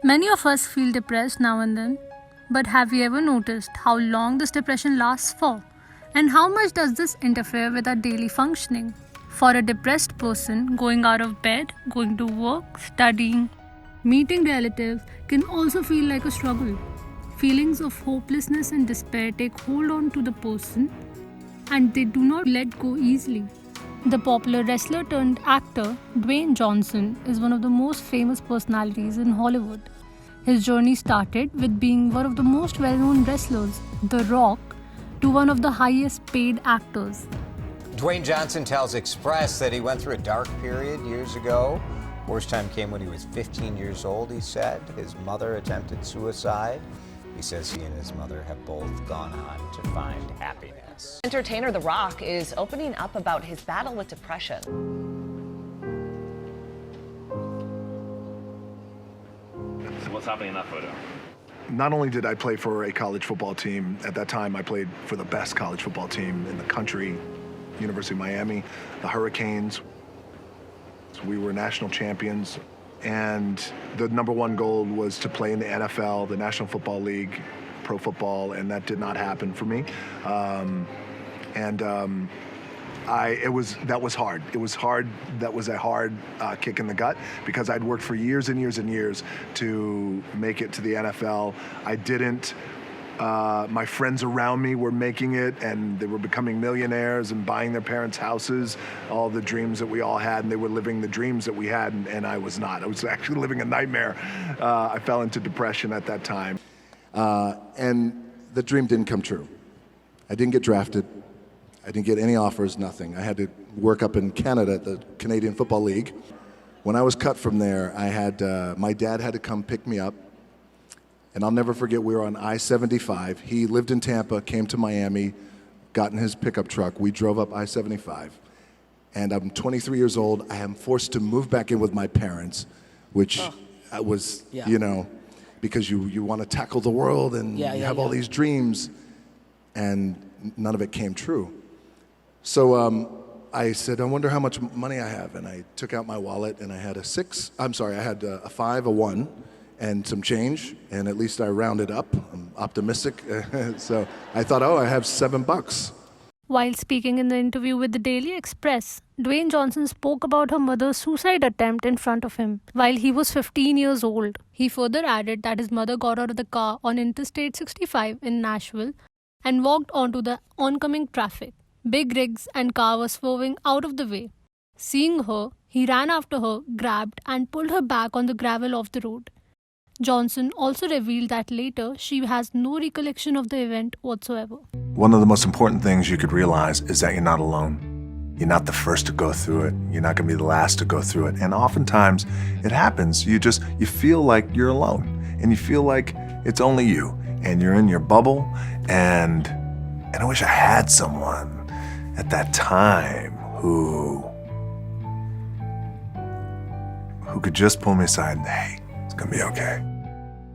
Many of us feel depressed now and then, but have you ever noticed how long this depression lasts for? And how much does this interfere with our daily functioning? For a depressed person, going out of bed, going to work, studying, meeting relatives can also feel like a struggle. Feelings of hopelessness and despair take hold on to the person and they do not let go easily. The popular wrestler turned actor Dwayne Johnson is one of the most famous personalities in Hollywood. His journey started with being one of the most well-known wrestlers, The Rock, to one of the highest paid actors. Dwayne Johnson tells Express that he went through a dark period years ago. Worst time came when he was 15 years old, he said. His mother attempted suicide. He says he and his mother have both gone on to find happiness. Entertainer The Rock is opening up about his battle with depression. So what's happening in that photo? Not only did I play for a college football team, at that time I played for the best college football team in the country, University of Miami, the Hurricanes. We were national champions, and the number one goal was to play in the NFL, the National Football League, pro football, and that did not happen for me. That was hard. It was hard. That was a hard kick in the gut because I'd worked for years and years and years to make it to the NFL. I didn't. My friends around me were making it, and they were becoming millionaires and buying their parents' houses, all the dreams that we all had, and they were living the dreams that we had, and I was not. I was actually living a nightmare. I fell into depression at that time. And the dream didn't come true. I didn't get drafted. I didn't get any offers, nothing. I had to work up in Canada at the Canadian Football League. When I was cut from there, my dad had to come pick me up. And I'll never forget, we were on I-75. He lived in Tampa, came to Miami, got in his pickup truck. We drove up I-75. And I'm 23 years old. I am forced to move back in with my parents, which was, because you want to tackle the world and you have all these dreams. And none of it came true. So I said, I wonder how much money I have. And I took out my wallet and I had a 5, a 1. And some change, and at least I rounded up. I'm optimistic. So I thought, I have $7. While speaking in the interview with the Daily Express, Dwayne Johnson spoke about her mother's suicide attempt in front of him while he was 15 years old. He further added that his mother got out of the car on Interstate 65 in Nashville and walked onto the oncoming traffic. Big rigs and car was swerving out of the way. Seeing her, he ran after her, grabbed and pulled her back on the gravel of the road. Johnson also revealed that later she has no recollection of the event whatsoever. One of the most important things you could realize is that you're not alone. You're not the first to go through it. You're not going to be the last to go through it. And oftentimes it happens. You feel like you're alone, and you feel like it's only you, and you're in your bubble. And I wish I had someone at that time who could just pull me aside and, hey, it's gonna be okay.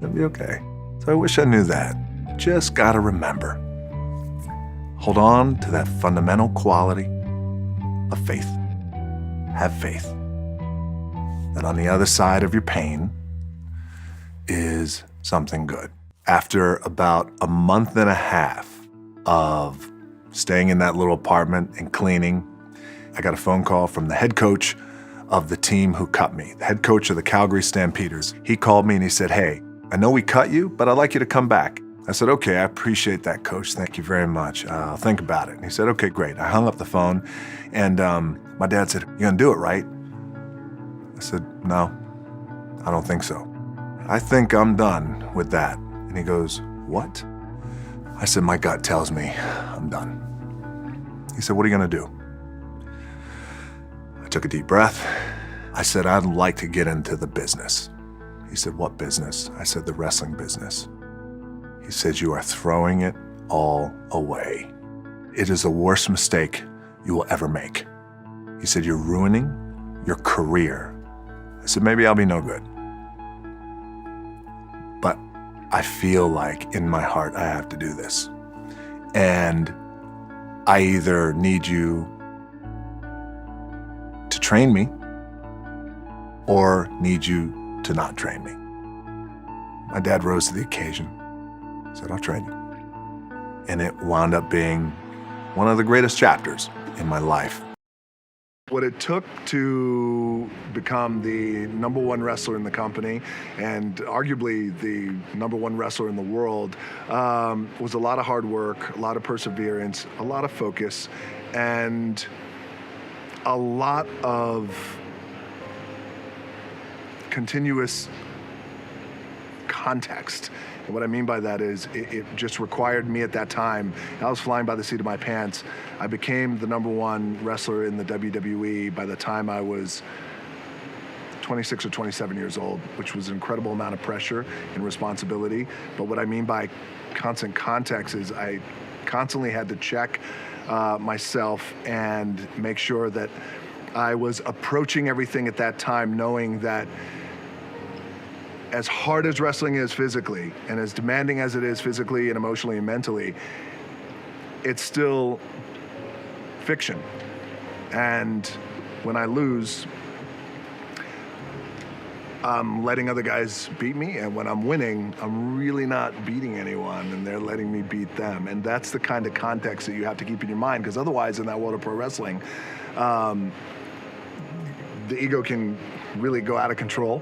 It'll be okay. So I wish I knew that. Just gotta remember. Hold on to that fundamental quality of faith. Have faith. That on the other side of your pain is something good. After about a month and a half of staying in that little apartment and cleaning, I got a phone call from the head coach of the team who cut me, the head coach of the Calgary Stampeders. He called me and he said, hey, I know we cut you, but I'd like you to come back. I said, okay, I appreciate that, coach. Thank you very much. I'll think about it. And he said, okay, great. I hung up the phone and my dad said, you're gonna do it, right? I said, no, I don't think so. I think I'm done with that. And he goes, what? I said, my gut tells me I'm done. He said, what are you gonna do? I took a deep breath. I said, I'd like to get into the business. He said, what business? I said, the wrestling business. He said, you are throwing it all away. It is the worst mistake you will ever make. He said, you're ruining your career. I said, maybe I'll be no good. But I feel like in my heart I have to do this. And I either need you train me or need you to not train me. my dad rose to the occasion. He said, I'll train you. And it wound up being one of the greatest chapters in my life. What it took to become the #1 wrestler in the company and arguably the #1 wrestler in the world was a lot of hard work, a lot of perseverance, a lot of focus, and a lot of continuous context. And what I mean by that is it just required me at that time. I was flying by the seat of my pants. I became the #1 wrestler in the WWE by the time I was 26 or 27 years old, which was an incredible amount of pressure and responsibility. But what I mean by constant context is I constantly had to check myself and make sure that I was approaching everything at that time knowing that as hard as wrestling is physically, and as demanding as it is physically and emotionally and mentally, it's still fiction. And when I lose, I'm letting other guys beat me, and when I'm winning, I'm really not beating anyone, and they're letting me beat them. And that's the kind of context that you have to keep in your mind, because otherwise in that world of pro wrestling, the ego can really go out of control.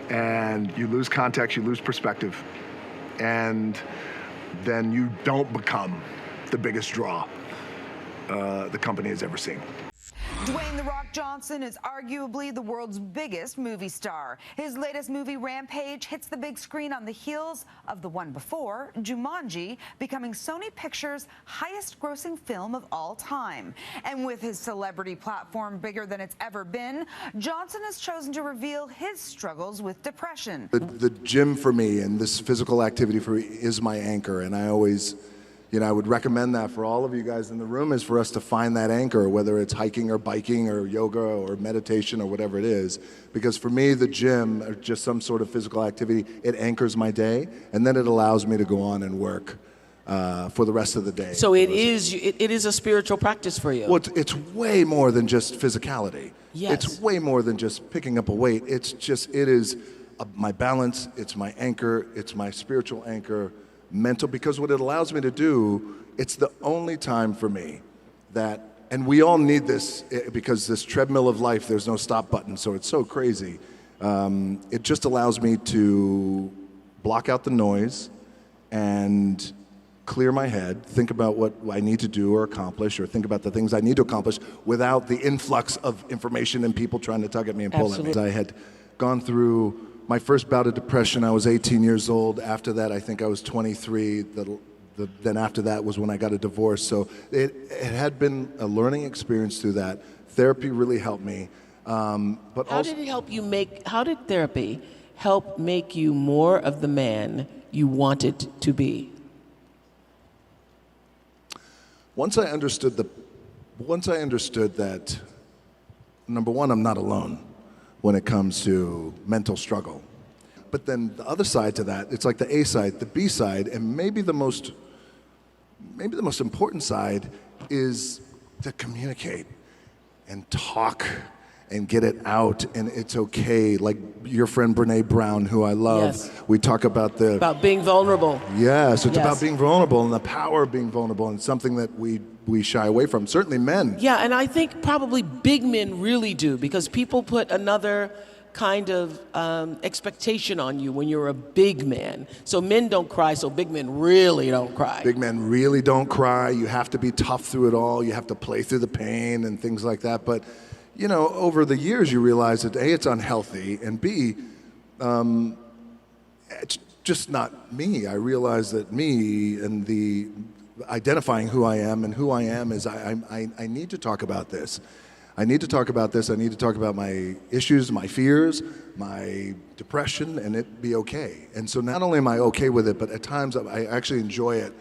And you lose context, you lose perspective, and then you don't become the biggest draw the company has ever seen. Dwayne "The Rock" Johnson is arguably the world's biggest movie star. His latest movie, Rampage, hits the big screen on the heels of the one before, Jumanji, becoming Sony Pictures' highest-grossing film of all time. And with his celebrity platform bigger than it's ever been, Johnson has chosen to reveal his struggles with depression. The gym for me and this physical activity for me is my anchor, and I always, I would recommend that for all of you guys in the room, is for us to find that anchor, whether it's hiking or biking or yoga or meditation or whatever it is. Because for me, the gym or just some sort of physical activity, it anchors my day, and then it allows me to go on and work for the rest of the day. So it is a spiritual practice for you. Well, it's way more than just physicality. Yes. It's way more than just picking up a weight. It is my balance, it's my anchor, it's my spiritual anchor, mental, because what it allows me to do, it's the only time for me that, and we all need this because this treadmill of life, there's no stop button, so it's so crazy. It just allows me to block out the noise and clear my head, think about what I need to do or accomplish, or think about the things I need to accomplish without the influx of information and people trying to tug at me and pull at me. I had gone through my first bout of depression. I was 18 years old. After that, I think I was 23. Then after that was when I got a divorce. So it had been a learning experience through that. Therapy really helped me. But how did it help you how did therapy help make you more of the man you wanted to be? Once I understood that, number one, I'm not alone when it comes to mental struggle. But then the other side to that, it's like the A side, the B side, and maybe the most important side is to communicate and talk and get it out, and it's okay. Like your friend Brene Brown, who I love, yes. We talk about being vulnerable. Yes, it's about being vulnerable and the power of being vulnerable, and something that we shy away from, certainly men. Yeah, and I think probably big men really do, because people put another kind of expectation on you when you're a big man. So men don't cry, so big men really don't cry. Big men really don't cry. You have to be tough through it all. You have to play through the pain and things like that. But, over the years you realize that A, it's unhealthy, and B, it's just not me. I realize that me and the identifying who I am and who I am is I need to talk about this. I need to talk about this. I need to talk about my issues, my fears, my depression, and it be okay. And so not only am I okay with it, but at times I actually enjoy it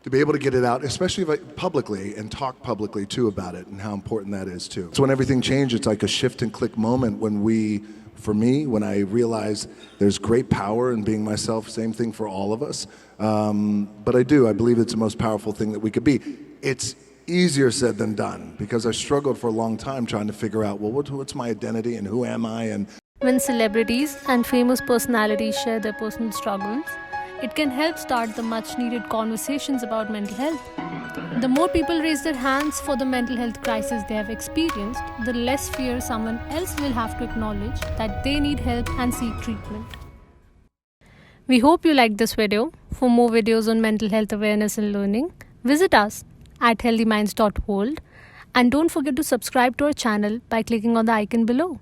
to be able to get it out, especially publicly, and talk publicly too about it and how important that is too. So when everything changed, it's like a shift and click moment for me, when I realized there's great power in being myself, same thing for all of us. But I believe it's the most powerful thing that we could be. It's easier said than done, because I struggled for a long time trying to figure out, well, what's my identity and who am I? And when celebrities and famous personalities share their personal struggles, it can help start the much needed conversations about mental health. The more people raise their hands for the mental health crisis they have experienced, the less fear someone else will have to acknowledge that they need help and seek treatment. We hope you liked this video. For more videos on mental health awareness and learning, visit us at healthyminds.world and don't forget to subscribe to our channel by clicking on the icon below.